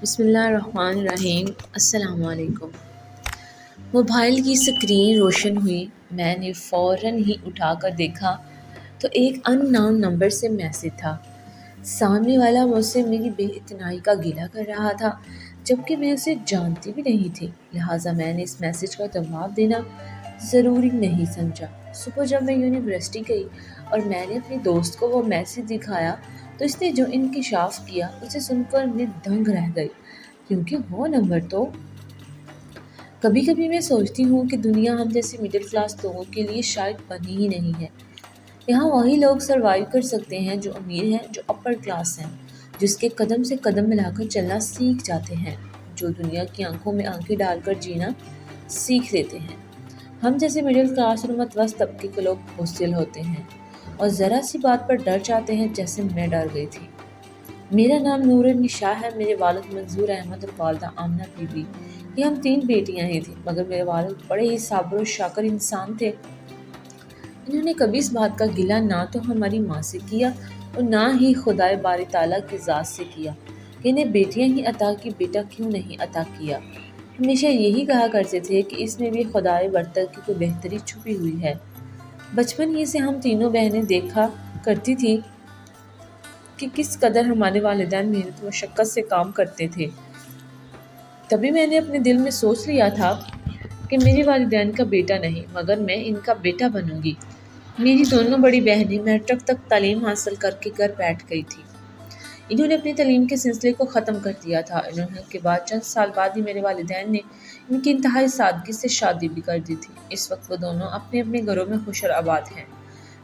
بسم اللہ الرحمن الرحیم۔ السلام علیکم۔ موبائل کی سکرین روشن ہوئی، میں نے فوراً ہی اٹھا کر دیکھا تو ایک ان نون نمبر سے میسیج تھا۔ سامنے والا مجھ سے میری بے اعتنائی کا گلہ کر رہا تھا، جبکہ میں اسے جانتی بھی نہیں تھی، لہٰذا میں نے اس میسیج کا جواب دینا ضروری نہیں سمجھا۔ صبح جب میں یونیورسٹی گئی اور میں نے اپنی دوست کو وہ میسیج دکھایا تو اس نے جو انکشاف کیا اسے سن کر میں دنگ رہ گئی، کیونکہ وہ نمبر تو… کبھی کبھی میں سوچتی ہوں کہ دنیا ہم جیسے مڈل کلاس لوگوں کے لیے شاید بنی ہی نہیں ہے۔ یہاں وہی لوگ سروائیو کر سکتے ہیں جو امیر ہیں، جو اپر کلاس ہیں، جس کے قدم سے قدم ملا کر چلنا سیکھ جاتے ہیں، جو دنیا کی آنکھوں میں آنکھیں ڈال کر جینا سیکھ لیتے ہیں۔ ہم جیسے مڈل کلاس اور متوسط طبقے کے لوگ بزدل ہوتے ہیں اور ذرا سی بات پر ڈر جاتے ہیں، جیسے میں ڈر گئی تھی۔ میرا نام نور النساء ہے، میرے والد منظور احمد اور والدہ آمنہ بی بی۔ یہ ہم 3 بیٹیاں ہی تھیں، مگر میرے والد بڑے ہی صابر و شاکر انسان تھے۔ انہوں نے کبھی اس بات کا گلہ نہ تو ہماری ماں سے کیا اور نہ ہی خدائے باری تعالیٰ کی ذات سے کیا کہ انہیں بیٹیاں ہی عطا کی، بیٹا کیوں نہیں عطا کیا۔ ہمیشہ یہی کہا کرتے تھے کہ اس میں بھی خدائے برتر کی کوئی بہتری چھپی ہوئی ہے۔ بچپن ہی سے ہم تینوں بہنیں دیکھا کرتی تھی کہ کس قدر ہمارے والدین محنت و مشقت سے کام کرتے تھے۔ تبھی میں نے اپنے دل میں سوچ لیا تھا کہ میرے والدین کا بیٹا نہیں، مگر میں ان کا بیٹا بنوں گی۔ میری دونوں بڑی بہنیں میٹرک تک تعلیم حاصل کر کے گھر بیٹھ گئی تھیں۔ انہوں نے اپنی تعلیم کے سلسلے کو ختم کر دیا تھا۔ انہوں کے بعد چند سال بعد ہی میرے والدین نے ان کی انتہائی سادگی سے شادی بھی کر دی تھی۔ اس وقت وہ دونوں اپنے اپنے گھروں میں خوش اور آباد ہیں،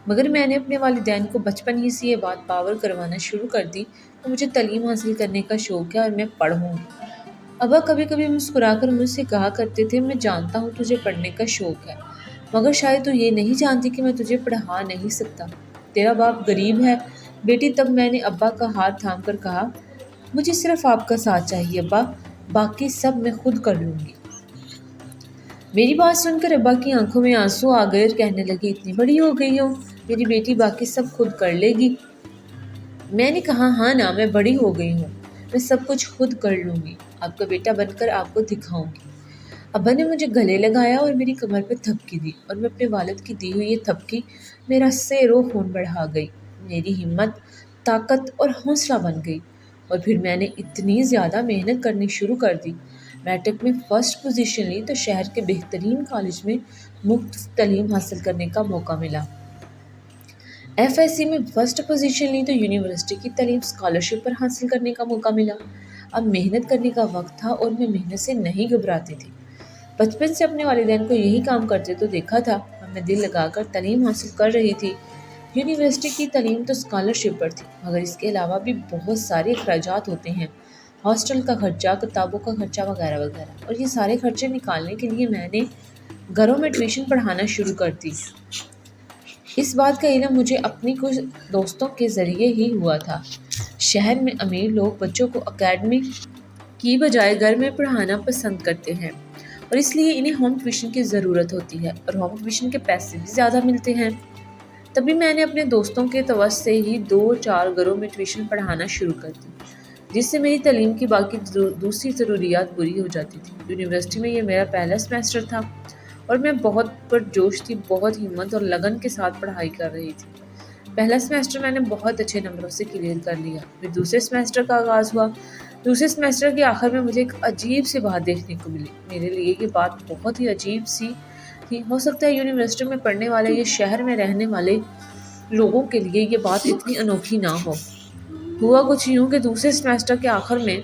مگر میں نے اپنے والدین کو بچپن ہی سے یہ بات باور کروانا شروع کر دی کہ مجھے تعلیم حاصل کرنے کا شوق ہے اور میں پڑھوں گی۔ ابا کبھی کبھی مسکرا کر مجھ سے کہا کرتے تھے، میں جانتا ہوں تجھے پڑھنے کا شوق ہے، مگر شاید تو یہ نہیں جانتی کہ میں تجھے پڑھا نہیں سکتا۔ تیرا باپ غریب ہے بیٹی۔ تب میں نے ابا کا ہاتھ تھام کر کہا، مجھے صرف آپ کا ساتھ چاہیے ابا، باقی سب میں خود کر لوں گی۔ میری بات سن کر ابا کی آنکھوں میں آنسو آ گئے اور کہنے لگے، اتنی بڑی ہو گئی ہو، میری بیٹی باقی سب خود کر لے گی۔ میں نے کہا، ہاں نا، میں بڑی ہو گئی ہوں، میں سب کچھ خود کر لوں گی، آپ کا بیٹا بن کر آپ کو دکھاؤں گی۔ ابا نے مجھے گلے لگایا اور میری کمر پہ تھپکی دی، اور میں اپنے والد کی دی ہوئی یہ تھپکی میرا سیر و خون بڑھا گئی، میری ہمت، طاقت اور حوصلہ بن گئی، اور پھر میں نے اتنی زیادہ محنت کرنی شروع کر دی۔ میٹرک میں فرسٹ پوزیشن لی تو شہر کے بہترین کالج میں مفت تعلیم حاصل کرنے کا موقع ملا۔ ایف ایس سی میں فرسٹ پوزیشن لی تو یونیورسٹی کی تعلیم اسکالرشپ پر حاصل کرنے کا موقع ملا۔ اب محنت کرنے کا وقت تھا اور میں محنت سے نہیں گھبراتی تھی۔ بچپن سے اپنے والدین کو یہی کام کرتے تو دیکھا تھا، اور میں دل لگا کر تعلیم حاصل کر رہی تھی۔ یونیورسٹی کی تعلیم تو اسکالرشپ پر تھی، مگر اس کے علاوہ بھی بہت سارے اخراجات ہوتے ہیں، ہاسٹل کا خرچہ، کتابوں کا خرچہ وغیرہ وغیرہ، اور یہ سارے خرچے نکالنے کے لیے میں نے گھروں میں ٹیوشن پڑھانا شروع کر دی۔ اس بات کا علم مجھے اپنی کچھ دوستوں کے ذریعے ہی ہوا تھا۔ شہر میں امیر لوگ بچوں کو اکیڈمی کی بجائے گھر میں پڑھانا پسند کرتے ہیں، اور اس لیے انہیں ہوم ٹیوشن کی ضرورت ہوتی ہے، اور ہوم ٹیوشن کے پیسے بھی زیادہ ملتے ہیں۔ تبھی میں نے اپنے دوستوں کے توسط سے ہی 2-4 گھروں میں ٹیوشن پڑھانا شروع کر دی، جس سے میری تعلیم کی باقی دوسری ضروریات پوری ہو جاتی تھی۔ یونیورسٹی میں یہ میرا پہلا سیمسٹر تھا اور میں بہت پرجوش تھی، بہت ہمت اور لگن کے ساتھ پڑھائی کر رہی تھی۔ پہلا سیمسٹر میں نے بہت اچھے نمبروں سے کلیئر کر لیا۔ پھر دوسرے سیمسٹر کا آغاز ہوا۔ دوسرے سیمسٹر کے آخر میں مجھے ایک عجیب سی بات دیکھنے کو ملی۔ میرے لیے یہ بات بہت ہی عجیب سی تھی، ہو سکتا ہے یونیورسٹی میں پڑھنے والے یا شہر میں رہنے والے لوگوں کے لیے یہ بات اتنی انوکھی نہ ہو۔ ہوا کچھ یوں کہ دوسرے سیمسٹر کے آخر میں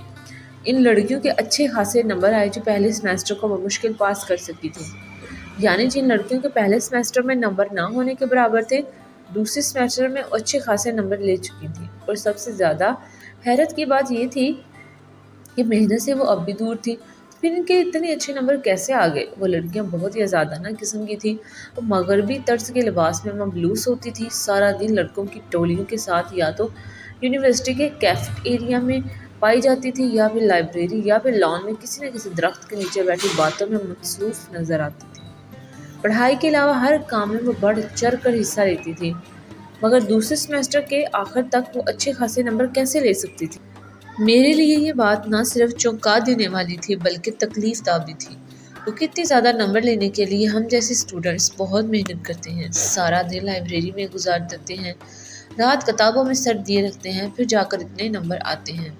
ان لڑکیوں کے اچھے خاصے نمبر آئے جو پہلے سیمسٹر کو بمشکل پاس کر سکی تھیں، یعنی جن لڑکیوں کے پہلے سیمسٹر میں نمبر نہ ہونے کے برابر تھے، دوسرے سیمسٹر میں اچھے خاصے نمبر لے چکی تھیں۔ اور سب سے زیادہ حیرت کی بات یہ تھی کہ محنت سے وہ اب بھی دور تھی، پھر ان کے اتنے اچھے نمبر کیسے آ گئے؟ وہ لڑکیاں بہت ہی آزادانہ قسم کی تھیں، وہ مغربی طرز کے لباس میں ملبوس ہوتی تھی، سارا دن لڑکوں کی ٹولیوں کے ساتھ یا تو یونیورسٹی کے کیفٹ ایریا میں پائی جاتی تھی، یا پھر لائبریری، یا پھر لان میں کسی نہ کسی درخت کے نیچے بیٹھی باتوں میں مصروف نظر آتی تھی۔ پڑھائی کے علاوہ ہر کام میں وہ بڑھ چڑھ کر حصہ لیتی تھی، مگر دوسرے سیمسٹر کے آخر تک وہ اچھے خاصے نمبر کیسے لے سکتی تھی؟ میرے لیے یہ بات نہ صرف چونکا دینے والی تھی بلکہ تکلیف دہ بھی تھی، کیونکہ اتنے زیادہ نمبر لینے کے لیے ہم جیسے اسٹوڈنٹس بہت محنت کرتے ہیں، سارا دن لائبریری میں گزار دیتے ہیں، رات کتابوں میں سر دیے رکھتے ہیں، پھر جا کر اتنے نمبر آتے ہیں۔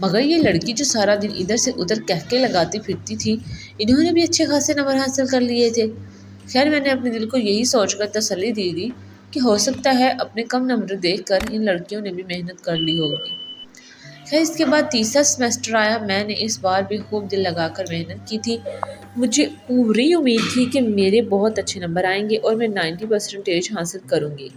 مگر یہ لڑکی جو سارا دن ادھر سے ادھر کہکے لگاتی پھرتی تھی، انہوں نے بھی اچھے خاصے نمبر حاصل کر لیے تھے۔ خیر میں نے اپنے دل کو یہی سوچ کر تسلی دے دی کہ ہو سکتا ہے اپنے کم نمبر دیکھ کر ان لڑکیوں نے بھی محنت کر لی ہوگی۔ خیر اس کے بعد تیسرا سیمسٹر آیا، میں نے اس بار بھی خوب دل لگا کر محنت کی تھی۔ مجھے پوری امید تھی کہ میرے بہت اچھے نمبر آئیں گے اور میں 90% حاصل کروں گی۔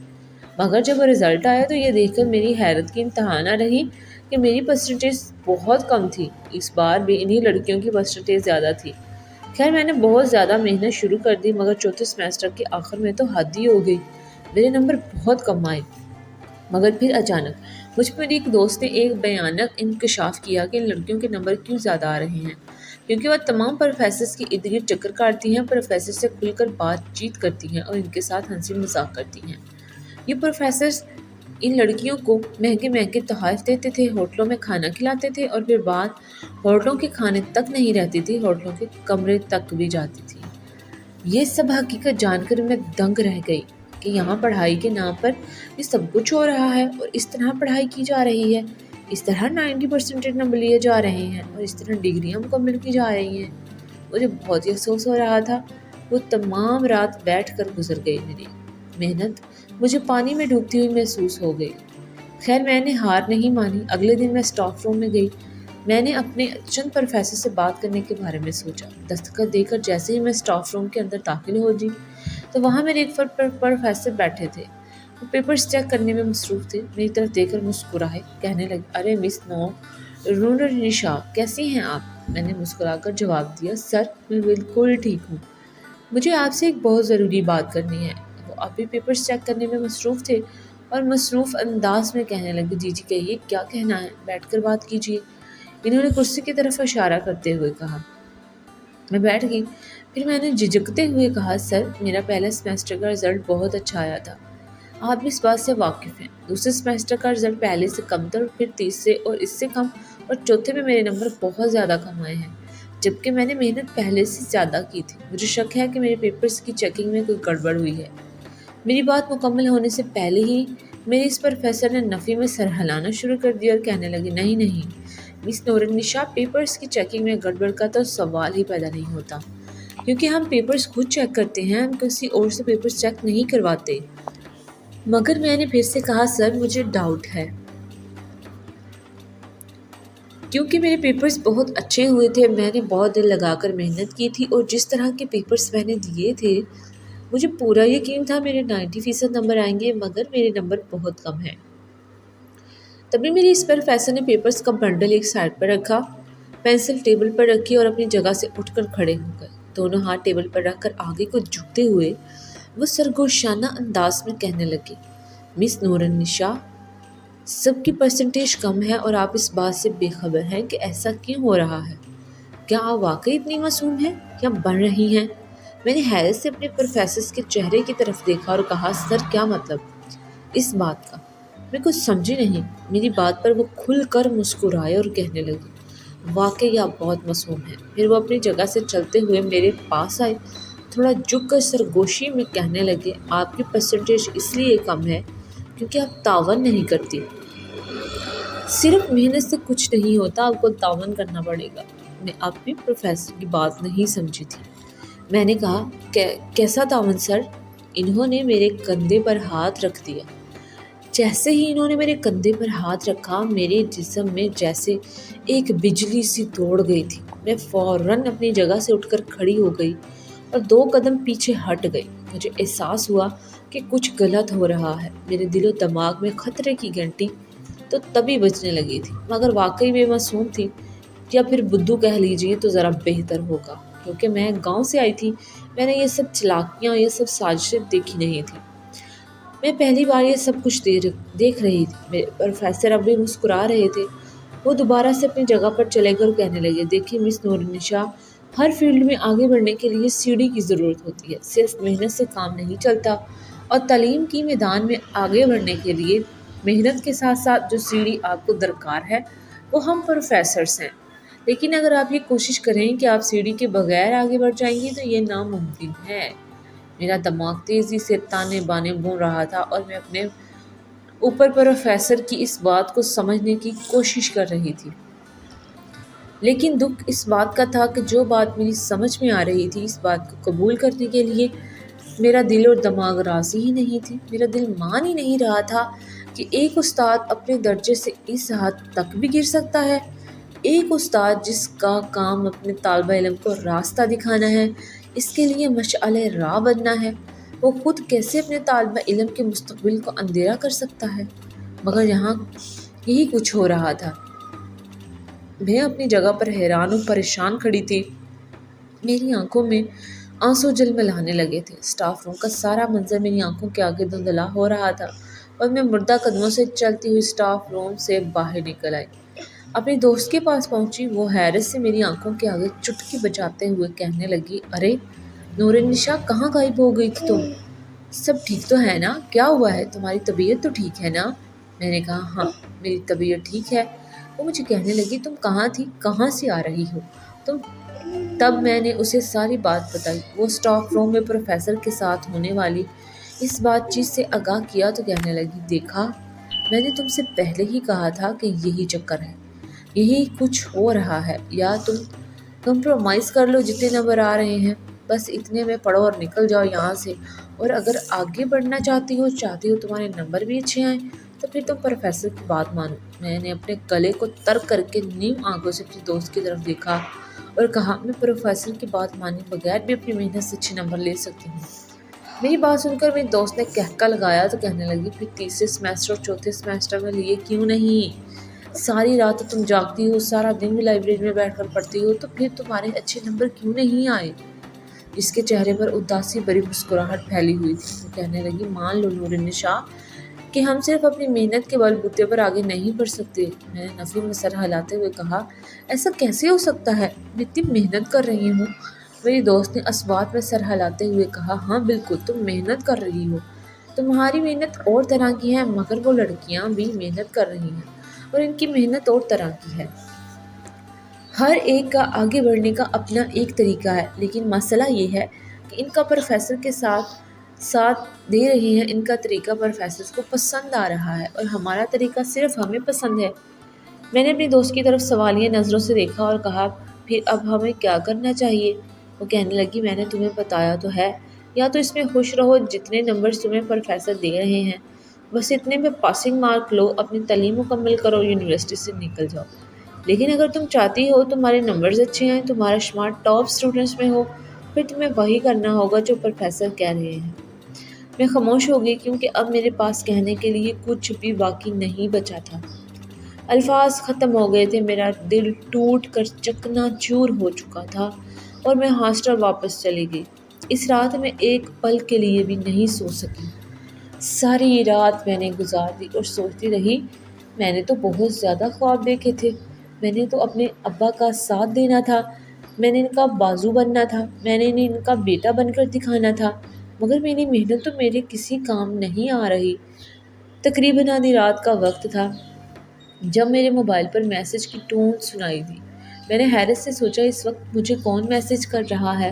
مگر جب وہ رزلٹ آیا تو یہ دیکھ کر میری حیرت کی انتہا نہ رہی کہ میری پرسنٹیج بہت کم تھی۔ اس بار بھی انہی لڑکیوں کی پرسنٹیج زیادہ تھی۔ خیر میں نے بہت زیادہ محنت شروع کر دی، مگر چوتھے سیمسٹر کے آخر میں تو حد ہی ہو گئی، میرے نمبر بہت کم آئے۔ مگر پھر اچانک مجھ پر ایک دوست نے ایک بھیانک انکشاف کیا کہ ان لڑکیوں کے نمبر کیوں زیادہ آ رہے ہیں، کیونکہ وہ تمام پروفیسرز کے ارد گرد چکر کاٹتی ہیں، پروفیسر سے کھل کر بات چیت کرتی ہیں اور ان کے ساتھ ہنسی مذاق کرتی ہیں۔ یہ پروفیسرز ان لڑکیوں کو مہنگے مہنگے تحائف دیتے تھے، ہوٹلوں میں کھانا کھلاتے تھے، اور پھر بات ہوٹلوں کے کھانے تک نہیں رہتی تھی، ہوٹلوں کے کمرے تک بھی جاتی تھی۔ یہ سب حقیقت جان کر میں دنگ رہ گئی کہ یہاں پڑھائی کے نام پر یہ سب کچھ ہو رہا ہے، اور اس طرح پڑھائی کی جا رہی ہے، اس طرح 90% نمبر لیے جا رہے ہیں، اور اس طرح ڈگریاں مکمل کی جا رہی ہیں۔ مجھے بہت ہی افسوس ہو رہا تھا۔ وہ تمام رات بیٹھ کر گزر گئی، میری محنت مجھے پانی میں ڈوبتی ہوئی محسوس ہو گئی۔ خیر میں نے ہار نہیں مانی۔ اگلے دن میں اسٹاف روم میں گئی۔ میں نے اپنے چند پروفیسر سے بات کرنے کے بارے میں سوچا۔ دستخط دے کر جیسے ہی میں اسٹاف روم کے اندر داخل ہو گئی تو وہاں میرے ایک پروفیسر بیٹھے تھے۔ وہ پیپرز چیک کرنے میں مصروف تھے۔ میری طرف دیکھ کر مسکرائے، کہنے لگے، ارے مس نورالنساء، کیسی ہیں آپ؟ میں نے مسکرا کر جواب دیا، سر میں بالکل ٹھیک ہوں، مجھے آپ سے ایک بہت ضروری بات کرنی ہے۔ وہ ابھی پیپرز چیک کرنے میں مصروف تھے اور مصروف انداز میں کہنے لگے، جی جی کہیے، کیا کہنا ہے، بیٹھ کر بات کیجیے۔ انہوں نے کرسی کی طرف اشارہ کرتے ہوئے کہا۔ میں بیٹھ گئی۔ پھر میں نے جھجکتے ہوئے کہا، سر میرا پہلا سیمسٹر کا رزلٹ بہت اچھا آیا تھا، آپ بھی اس بات سے واقف ہیں۔ دوسرے سیمسٹر کا رزلٹ پہلے سے کم تھا، اور پھر تیسرے اور اس سے کم، اور چوتھے میں میرے نمبر بہت زیادہ کم آئے ہیں، جبکہ میں نے محنت پہلے سے زیادہ کی تھی۔ مجھے شک ہے کہ میرے پیپرز کی چیکنگ میں کوئی گڑبڑ ہوئی ہے۔ میری بات مکمل ہونے سے پہلے ہی میرے اس پروفیسر نے نفی میں سر ہلانا شروع کر دیا اور کہنے لگے، نہیں نہیں مس نورالنساء، پیپرز کی چیکنگ میں گڑبڑ کا تو سوال ہی پیدا نہیں ہوتا، کیونکہ ہم پیپرز خود چیک کرتے ہیں، ہم کسی اور سے پیپرز چیک نہیں کرواتے۔ مگر میں نے پھر سے کہا، سر مجھے ڈاؤٹ ہے، کیونکہ میرے پیپرز بہت اچھے ہوئے تھے، میں نے بہت دل لگا کر محنت کی تھی، اور جس طرح کے پیپرز میں نے دیے تھے مجھے پورا یقین تھا میرے 90% نمبر آئیں گے، مگر میرے نمبر بہت کم ہیں۔ تبھی میری اس پروفیسر نے پیپرز کا بنڈل ایک سائڈ پر رکھا، پینسل ٹیبل پر رکھی اور اپنی جگہ سے اٹھ کر کھڑے ہو گئے۔ دونوں ہاتھ ٹیبل پر رکھ کر آگے کو جھکتے ہوئے وہ سرگوشانہ انداز میں کہنے لگے، مس نورالنساء، سب کی پرسنٹیج کم ہے اور آپ اس بات سے بے خبر ہیں کہ ایسا کیوں ہو رہا ہے؟ کیا آپ واقعی اتنی معصوم ہیں یا بن رہی ہیں؟ میں نے حیرت سے اپنے پروفیسر کے چہرے کی طرف دیکھا اور کہا، سر کیا مطلب اس بات کا؟ میں کچھ سمجھی نہیں۔ میری بات پر وہ کھل کر مسکرائے اور کہنے لگے، واقعی آپ بہت معصوم ہیں۔ پھر وہ اپنی جگہ سے چلتے ہوئے میرے پاس آئے، تھوڑا جھک کر سرگوشی میں کہنے لگے، آپ کی پرسنٹیج اس لیے کم ہے کیونکہ آپ تعاون نہیں کرتی۔ صرف محنت سے کچھ نہیں ہوتا، آپ کو تعاون کرنا پڑے گا۔ میں اپنی پروفیسر کی بات نہیں سمجھی تھی۔ میں نے کہا، کیسا تعاون سر؟ انہوں نے میرے کندھے پر ہاتھ رکھ دیا۔ جیسے ہی انہوں نے میرے کندھے پر ہاتھ رکھا، میرے جسم میں جیسے ایک بجلی سی دوڑ گئی تھی۔ میں فوراً اپنی جگہ سے اٹھ کر کھڑی ہو گئی اور 2 قدم پیچھے ہٹ گئی۔ مجھے احساس ہوا کہ کچھ غلط ہو رہا ہے۔ میرے دل و دماغ میں خطرے کی گھنٹی تو تبھی بجنے لگی تھی، مگر واقعی میں معصوم تھی، یا پھر بدھو کہہ لیجیے تو ذرا بہتر ہوگا، کیونکہ میں گاؤں سے آئی تھی۔ میں نے یہ سب چالاکیاں، یہ سب سازشیں دیکھی نہیں تھی۔ میں پہلی بار یہ سب کچھ دیکھ رہی تھی۔ میرے پروفیسر اب بھی مسکرا رہے تھے۔ وہ دوبارہ سے اپنی جگہ پر چلے گئے اور کہنے لگے، دیکھیے مس نورالنساء، ہر فیلڈ میں آگے بڑھنے کے لیے سیڑھی کی ضرورت ہوتی ہے، صرف محنت سے کام نہیں چلتا، اور تعلیم کی میدان میں آگے بڑھنے کے لیے محنت کے ساتھ ساتھ جو سیڑھی آپ کو درکار ہے وہ ہم پروفیسرس ہیں، لیکن اگر آپ یہ کوشش کریں کہ آپ سیڑھی کے بغیر آگے بڑھ جائیں گے تو یہ ناممکن ہے۔ میرا دماغ تیزی سے تانے بانے بون رہا تھا اور میں اپنے اوپر پروفیسر کی اس بات کو سمجھنے کی کوشش کر رہی تھی، لیکن دکھ اس بات کا تھا کہ جو بات میری سمجھ میں آ رہی تھی، اس بات کو قبول کرنے کے لیے میرا دل اور دماغ راضی ہی نہیں تھے۔ میرا دل مان ہی نہیں رہا تھا کہ ایک استاد اپنے درجے سے اس حد تک بھی گر سکتا ہے۔ ایک استاد جس کا کام اپنے طالب علم کو راستہ دکھانا ہے، اس کے لیے مشعل راہ بننا ہے، وہ خود کیسے اپنے طالب علم کے مستقبل کو اندھیرا کر سکتا ہے؟ مگر یہاں یہی کچھ ہو رہا تھا۔ میں اپنی جگہ پر حیران اور پریشان کھڑی تھی۔ میری آنکھوں میں آنسو جلملانے لگے تھے۔ اسٹاف روم کا سارا منظر میری آنکھوں کے آگے دھندلا ہو رہا تھا اور میں مردہ قدموں سے چلتی ہوئی اسٹاف روم سے باہر نکل آئی۔ اپنی دوست کے پاس پہنچی، وہ حیرت سے میری آنکھوں کے آگے چٹکی بجاتے ہوئے کہنے لگی، ارے نور النساء، کہاں غائب ہو گئی تھی تم؟ سب ٹھیک تو ہے نا؟ کیا ہوا ہے؟ تمہاری طبیعت تو ٹھیک ہے نا؟ میں نے کہا، ہاں میری طبیعت ٹھیک ہے۔ وہ مجھے کہنے لگی، تم کہاں تھی؟ کہاں سے آ رہی ہو تم؟ تب میں نے اسے ساری بات بتائی۔ وہ اسٹاف روم میں پروفیسر کے ساتھ ہونے والی اس بات چیت سے آگاہ کیا تو کہنے لگی، دیکھا، میں نے تم سے پہلے ہی کہا تھا کہ یہی چکر ہے، یہی کچھ ہو رہا ہے، یا تم کمپرومائز کر لو جتنے نمبر آ رہے ہیں، بس اتنے میں پڑھو اور نکل جاؤ یہاں سے، اور اگر آگے بڑھنا چاہتی ہو تمہارے نمبر بھی اچھے آئیں تو پھر تم پروفیسر کی بات مانو۔ میں نے اپنے گلے کو ترک کر کے نیم آنکھوں سے اپنی دوست کی طرف دیکھا اور کہا، میں پروفیسر کی بات مانے بغیر بھی اپنی محنت سے اچھے نمبر لے سکتی ہوں۔ میری بات سن کر میری دوست نے کہکا لگایا تو کہنے لگی، پھر تیسرے سیمسٹر اور چوتھے سیمسٹر میں لیے کیوں نہیں؟ ساری رات تم جاگتی ہو، سارا دن بھی لائبریری میں بیٹھ کر پڑھتی ہو، تو پھر تمہارے اچھے نمبر کیوں نہیں آئے؟ جس کے چہرے پر اداسی بھری مسکراہٹ پھیلی ہوئی تھی، وہ کہنے لگی، مان لو نور النساء کہ ہم صرف اپنی محنت کے بل بوتے پر آگے نہیں بڑھ سکتے۔ میں نے نفی میں سر ہلاتے ہوئے کہا، ایسا کیسے ہو سکتا ہے؟ میں اتنی محنت کر رہی ہوں۔ میری دوست نے اسبات میں سر ہلاتے ہوئے کہا، ہاں بالکل، تم محنت کر رہی ہو، تمہاری محنت اور طرح کی ہے، مگر وہ لڑکیاں بھی محنت کر رہی ہیں اور ان کی محنت اور طرح کی ہے۔ ہر ایک کا آگے بڑھنے کا اپنا ایک طریقہ ہے، لیکن مسئلہ یہ ہے کہ ان کا پروفیسر کے ساتھ دے رہے ہیں، ان کا طریقہ پروفیسر کو پسند آ رہا ہے اور ہمارا طریقہ صرف ہمیں پسند ہے۔ میں نے اپنی دوست کی طرف سوالیہ نظروں سے دیکھا اور کہا، پھر اب ہمیں کیا کرنا چاہیے؟ وہ کہنے لگی، میں نے تمہیں بتایا تو ہے، یا تو اس میں خوش رہو جتنے نمبر تمہیں پروفیسر دے رہے ہیں، بس اتنے میں پاسنگ مارک لو، اپنی تعلیم مکمل کرو، یونیورسٹی سے نکل جاؤ۔ لیکن اگر تم چاہتی ہو تمہارے نمبرز اچھے ہیں، تمہارا شمار ٹاپ اسٹوڈنٹس میں ہو، پھر تمہیں وہی کرنا ہوگا جو پروفیسر کہہ رہے ہیں۔ میں خاموش ہو گئی کیونکہ اب میرے پاس کہنے کے لیے کچھ بھی باقی نہیں بچا تھا۔ الفاظ ختم ہو گئے تھے، میرا دل ٹوٹ کر چکنا چور ہو چکا تھا اور میں ہاسٹل واپس چلی گئی۔ اس رات میں ایک پل کے لیے بھی نہیں سو سکی۔ ساری رات میں نے گزار دی اور سوچتی رہی، میں نے تو بہت زیادہ خواب دیکھے تھے، میں نے تو اپنے ابا کا ساتھ دینا تھا، میں نے ان کا بازو بننا تھا، میں نے ان کا بیٹا بن کر دکھانا تھا، مگر میری محنت تو میرے کسی کام نہیں آ رہی۔ تقریباً آدھی رات کا وقت تھا جب میرے موبائل پر میسج کی ٹون سنائی دی۔ میں نے حیرت سے سوچا، اس وقت مجھے کون میسج کر رہا ہے؟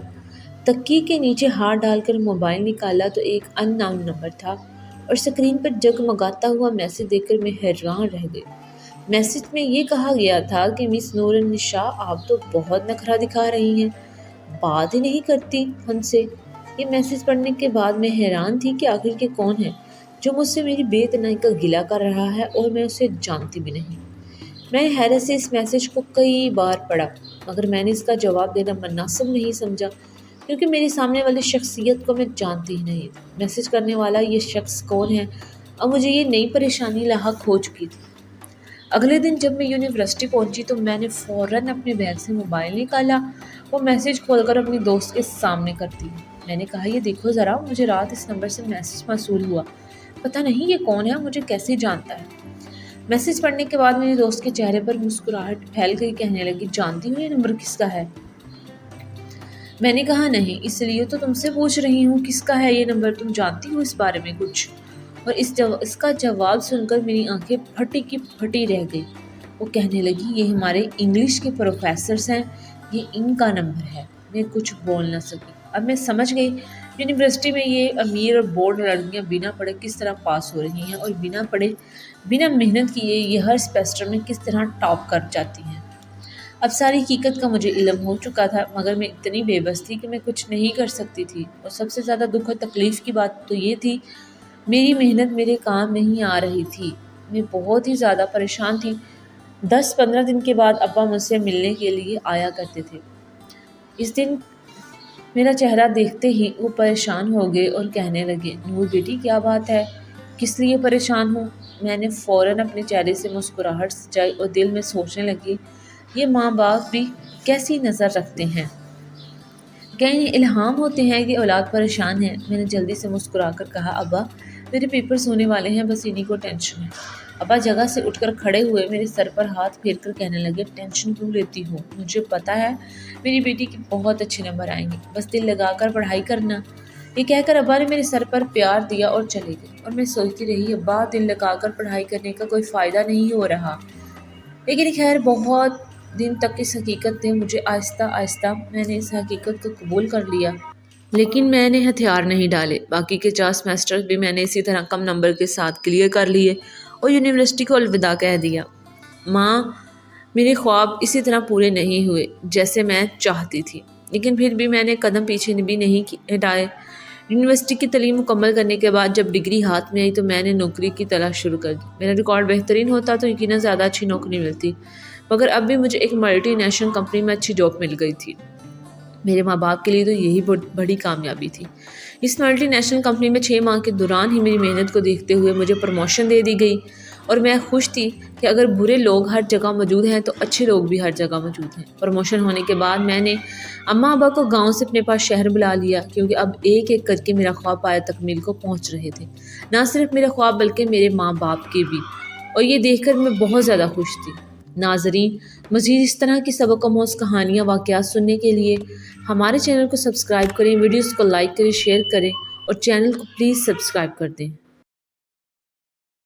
تکیے کے نیچے ہاتھ ڈال کر موبائل نکالا تو ایک ان نون نمبر تھا اور اسکرین پر جگمگاتا ہوا میسج دیکھ کر میں حیران رہ گئی۔ میسج میں یہ کہا گیا تھا کہ مس نور النساء، آپ تو بہت نخرہ دکھا رہی ہیں، بات ہی نہیں کرتی ہم سے۔ یہ میسج پڑھنے کے بعد میں حیران تھی کہ آخر یہ کون ہے جو مجھ سے میری بے اعتنائی کا گلہ کر رہا ہے اور میں اسے جانتی بھی نہیں۔ میں نے حیرت سے اس میسج کو کئی بار پڑھا، مگر میں نے اس کا جواب دینا مناسب نہیں سمجھا کیونکہ میری سامنے والی شخصیت کو میں جانتی ہی نہیں۔ میسج کرنے والا یہ شخص کون ہے؟ اب مجھے یہ نئی پریشانی لاحق ہو چکی تھی۔ اگلے دن جب میں یونیورسٹی پہنچی تو میں نے فوراً اپنے بیگ سے موبائل نکالا، وہ میسج کھول کر اپنی دوست کے سامنے کرتی۔ میں نے کہا، یہ دیکھو ذرا، مجھے رات اس نمبر سے میسج موصول ہوا، پتہ نہیں یہ کون ہے، مجھے کیسے جانتا ہے؟ میسج پڑھنے کے بعد میری دوست کے چہرے پر مسکراہٹ پھیل گئی، کہنے لگی، جانتی ہو یہ نمبر کس کا ہے؟ میں نے کہا، نہیں، اس لیے تو تم سے پوچھ رہی ہوں، کس کا ہے یہ نمبر؟ تم جانتی ہو اس بارے میں کچھ؟ اور اس کا جواب سن کر میری آنکھیں پھٹی کی پھٹی رہ گئی۔ وہ کہنے لگی یہ ہمارے انگلش کے پروفیسرز ہیں، یہ ان کا نمبر ہے۔ میں کچھ بول نہ سکی۔ اب میں سمجھ گئی یونیورسٹی میں یہ امیر اور بورڈ لڑکیاں بنا پڑھے کس طرح پاس ہو رہی ہیں اور بنا پڑھے بنا محنت کیے یہ ہر سیمسٹر میں کس طرح ٹاپ کر جاتی ہیں۔ اب ساری حقیقت کا مجھے علم ہو چکا تھا، مگر میں اتنی بے بس تھی کہ میں کچھ نہیں کر سکتی تھی، اور سب سے زیادہ دکھ اور تکلیف کی بات تو یہ تھی میری محنت میرے کام نہیں آ رہی تھی۔ میں بہت ہی زیادہ پریشان تھی۔ 10-15 دن کے بعد ابا مجھ سے ملنے کے لیے آیا کرتے تھے۔ اس دن میرا چہرہ دیکھتے ہی وہ پریشان ہو گئے اور کہنے لگے، نور بیٹی کیا بات ہے، کس لیے پریشان ہوں؟ میں نے فوراً اپنے چہرے سے مسکراہٹ سجائی اور دل میں سوچنے لگی یہ ماں باپ بھی کیسی نظر رکھتے ہیں، کہیں الہام ہوتے ہیں کہ اولاد پریشان ہے۔ میں نے جلدی سے مسکرا کر کہا ابا میرے پیپرز ہونے والے ہیں، بس انہی کو ٹینشن ہے۔ ابا جگہ سے اٹھ کر کھڑے ہوئے، میرے سر پر ہاتھ پھیر کر کہنے لگے ٹینشن کیوں لیتی ہو، مجھے پتا ہے میری بیٹی کے بہت اچھے نمبر آئیں گے، بس دل لگا کر پڑھائی کرنا۔ یہ کہہ کر ابا نے میرے سر پر پیار دیا اور چلے گئے، اور میں سوچتی رہی ابا دل لگا کر پڑھائی کرنے کا کوئی فائدہ نہیں ہو رہا۔ لیکن خیر بہت دن تک اس حقیقت نے مجھے آہستہ آہستہ میں نے اس حقیقت کو قبول کر لیا، لیکن میں نے ہتھیار نہیں ڈالے۔ باقی کے 4 سیمسٹر بھی میں نے اسی طرح کم نمبر کے ساتھ کلیئر کر لیے اور یونیورسٹی کو الوداع کہہ دیا۔ ماں میرے خواب اسی طرح پورے نہیں ہوئے جیسے میں چاہتی تھی، لیکن پھر بھی میں نے قدم پیچھے بھی نہیں ہٹائے۔ یونیورسٹی کی تعلیم مکمل کرنے کے بعد جب ڈگری ہاتھ میں آئی تو میں نے نوکری کی تلاش شروع کر دی۔ میرا ریکارڈ بہترین ہوتا تو یقیناً زیادہ اچھی نوکری ملتی، مگر اب بھی مجھے ایک ملٹی نیشنل کمپنی میں اچھی جاب مل گئی تھی۔ میرے ماں باپ کے لیے تو یہی بڑی کامیابی تھی۔ اس ملٹی نیشنل کمپنی میں 6 ماہ کے دوران ہی میری محنت کو دیکھتے ہوئے مجھے پروموشن دے دی گئی، اور میں خوش تھی کہ اگر برے لوگ ہر جگہ موجود ہیں تو اچھے لوگ بھی ہر جگہ موجود ہیں۔ پروموشن ہونے کے بعد میں نے اماں ابا کو گاؤں سے اپنے پاس شہر بلا لیا، کیونکہ اب ایک ایک کر کے میرا خواب پایہ تکمیل کو پہنچ رہے تھے، نہ صرف میرا خواب بلکہ میرے ماں باپ کے بھی، اور یہ دیکھ کر میں بہت زیادہ خوش تھی۔ ناظرین، مزید اس طرح کی سبق آموز کہانیاں واقعات سننے کے لیے ہمارے چینل کو سبسکرائب کریں، ویڈیوز کو لائک کریں، شیئر کریں، اور چینل کو پلیز سبسکرائب کر دیں۔